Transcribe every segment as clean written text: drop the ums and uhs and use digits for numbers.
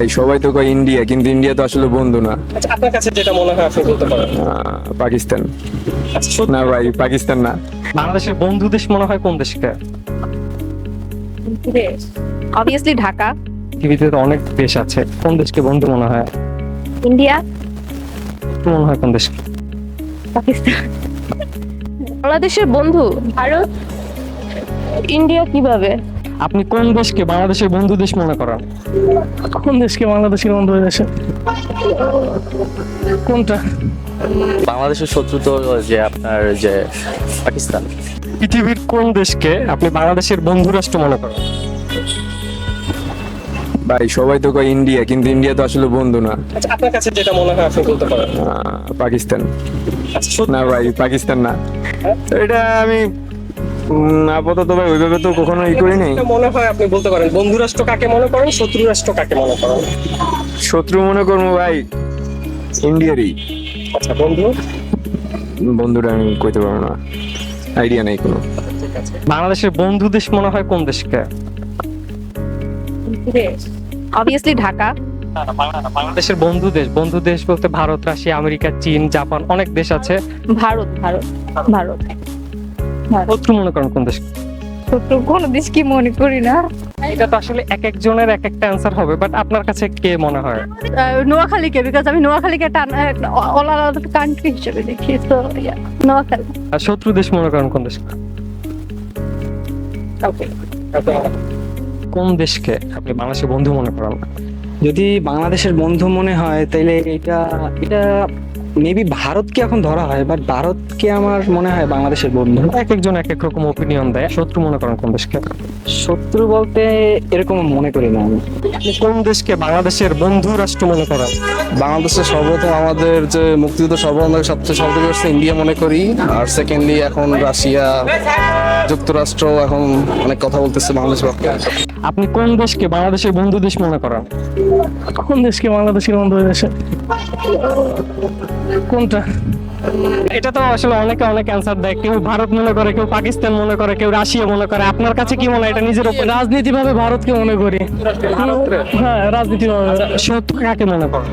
এই সবাই তো কয় ইন্ডিয়া, কিন্তু ইন্ডিয়া তো আসলে বন্ধু না। আচ্ছা, আপনার কাছে যেটা মনে হয় আপনি বলতে পারেন। পাকিস্তান। আচ্ছা, সত্যি না ভাই, পাকিস্তান না। বাংলাদেশের বন্ধু দেশ মনে হয় কোন দেশকে? অবভিয়াসলি ঢাকা। পৃথিবীতে তো অনেক দেশ আছে, কোন দেশকে বন্ধু মনে হয়? ইন্ডিয়া। মনে হয় কোন দেশকে? পাকিস্তান। বাংলাদেশের বন্ধু ভারত। ইন্ডিয়া কিভাবে? আপনি কোন দেশকে বাংলাদেশের বন্ধু দেশ মনে করেন? কোন দেশকে বাংলাদেশের বন্ধু দেশে? কোনটা? বাংলাদেশের শত্রু তো যে আপনার যে পাকিস্তান। পৃথিবীর কোন দেশকে আপনি বাংলাদেশের বন্ধু রাষ্ট্র মনে করেন? ভাই সবাই তো কয় ইন্ডিয়া, কিন্তু ইন্ডিয়া তো আসলে বন্ধু না। আচ্ছা, আপনার কাছে যেটা মনে হয় আপনি বলতে পারেন। পাকিস্তান। আচ্ছা, সত্যি না ভাই, পাকিস্তান না। এটা আমি আপাতত ভাই ওইভাবে তো কখনো করি নাই। যেটা মনে হয় আপনি বলতে পারেন। বন্ধু রাষ্ট্র কাকে মনে করেন, শত্রু রাষ্ট্র কাকে মনে করেন? শত্রু মনে করবো ভাই ইন্ডিয়ারই। আচ্ছা, বন্ধু। বন্ধুরা আমি কইতে পারবো না, আইডিয়া নেই কোনো। ঠিক আছে, বাংলাদেশের বন্ধু দেশ মনে হয় কোন দেশকে? অবভিয়াসলি ঢাকা। বাংলাদেশের বন্ধু দেশ বলতে ভারত, রাশিয়া, আমেরিকা, চীন, জাপান, অনেক দেশ আছে। ভারত ভারত ভারত। শত্রু মনে করেন কোন দেশকে? ছোট্ট কোন দেশ কি মনে করি না। এটা তো আসলে এক একজনের এক একটা অ্যান্সার হবে, বাট আপনার কাছে কে মনে হয়? নোয়াখালীকে, বিকজ আমি নোয়াখালীকে অল আলাদা কান্ট্রি হিসেবে দেখি, তো নোয়াখালী। আর শত্রু দেশ মনে করেন কোন দেশকে? কোন দেশকে আপনি বাংলাদেশের বন্ধু মনে করেন? যদি বাংলাদেশের বন্ধু মনে হয় তাহলে এটা এটা মেবি ভারতকে এখন ধরা হয়, বাট ভারতকে আমার মনে হয় বাংলাদেশের বন্ধু। এক একজন এক এক রকম ওপিনিয়ন দেয়। শত্রু মনে করেন কোন দেশকে? শত্রু বলতে এরকম মনে করি না আমি। আপনি কোন দেশকে বাংলাদেশের বন্ধু রাষ্ট্র মনে করেন? বাংলাদেশের সর্বপ্রথম আমাদের যে মুক্তিযুদ্ধ সবথেকে হচ্ছে ইন্ডিয়া মনে করি, আর সেকেন্ডলি এখন রাশিয়া, যুক্তরাষ্ট্র এখন অনেক কথা বলতেছে বাংলাদেশ পক্ষে। আপনি কোন দেশকে বাংলাদেশের বন্ধু দেশ মনে করেন? কোন দেশকে বাংলাদেশের বন্ধু দেশে? কোনটা? এটা তো আসলে অনেকে অনেক অ্যান্সার দেয়। কেউ ভারত মনে করে, কেউ পাকিস্তান মনে করে, কেউ রাশিয়া মনে করে। আপনার কাছে কি মনে হয়? এটা নিজের উপর। রাজনীতিভাবে ভারতকে মনে করি। হ্যাঁ, রাজনীতিভাবে। শত্রু কাকে মনে করেন?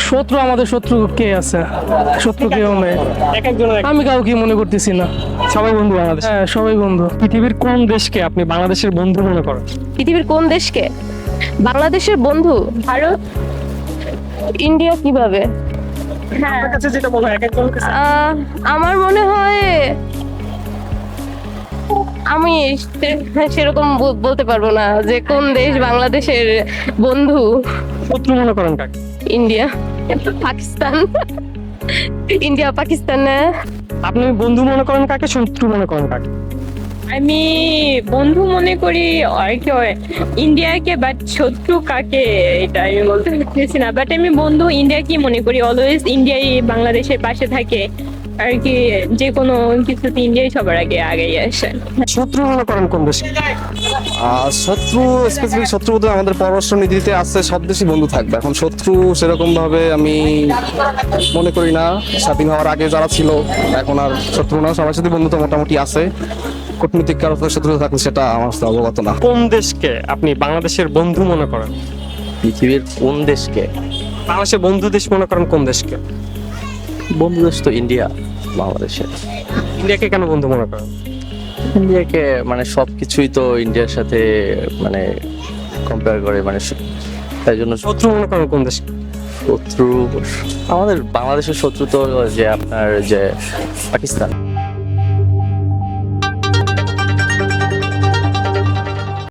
শত্রু, আমাদের শত্রু কে আছে? শত্রু কে হবে? এক একজনের আমি কাউকে মনে করতেছি না। সবাই বন্ধু বাংলাদেশ। হ্যাঁ, সবাই বন্ধু। পৃথিবীর কোন দেশকে আপনি বাংলাদেশের বন্ধু মনে করেন? পৃথিবীর কোন দেশকে বাংলাদেশের বন্ধু? ভারত। ইন্ডিয়া কিভাবে? হ্যাঁ, আপনার কাছে যেটা মনে হয় এক একজন। আমার মনে হয় আমি সেরকম বলতে পারবো না যে কোন দেশ বাংলাদেশের বন্ধু। শত্রু মনে করেন কাকে? ইন্ডিয়া, পাকিস্তান। ইন্ডিয়া, পাকিস্তান না? আপনি বন্ধু মনে করেন কাকে, শত্রু মনে করেন কাকে? আমি বন্ধু মনে করি আর কি ইন্ডিয়াকে, বাট শত্রু কাকে এটা আমি বলতে পারতেছি না। বাট আমি বন্ধু ইন্ডিয়াকে মনে করি। অলওয়েজ ইন্ডিয়াই বাংলাদেশের পাশে থাকে আর কি, যে কোনো কিছুতে ইন্ডিয়াই সবার আগে আগেই আসে। শত্রু মনে করেন কোন দেশকে? আর শত্রু স্পেসিফিক শত্রু বলতে আমাদের পররাষ্ট্র নীতিতে আছে সব দেশই বন্ধু থাকবে। এখন শত্রু সেরকম ভাবে আমি মনে করি না। স্বাধীন হওয়ার আগে যারা ছিল এখন আর শত্রু না, সবার সাথে বন্ধুত্ব মোটামুটি আছে। কূটনৈতিক কারো সাথে শত্রু থাকলে সেটা আমার সাথে অবগত না। কোন দেশকে আপনি বাংলাদেশের বন্ধু মনে করেন? পৃথিবীর কোন দেশকে? বাংলাদেশের বন্ধু দেশ মনে করেন কোন দেশকে? বন্ধু দেশ তো ইন্ডিয়া বাংলাদেশের। ইন্ডিয়াকে কেন বন্ধু মনে করেন? ইন্ডিয়াকে মানে সবকিছুই তো ইন্ডিয়ার সাথে মানে কম্পেয়ার করে, মানে তাই জন্য শত্রু মনে করেন কোন দেশকে? শত্রু আমাদের বাংলাদেশের শত্রু তো যে আপনার যে পাকিস্তান।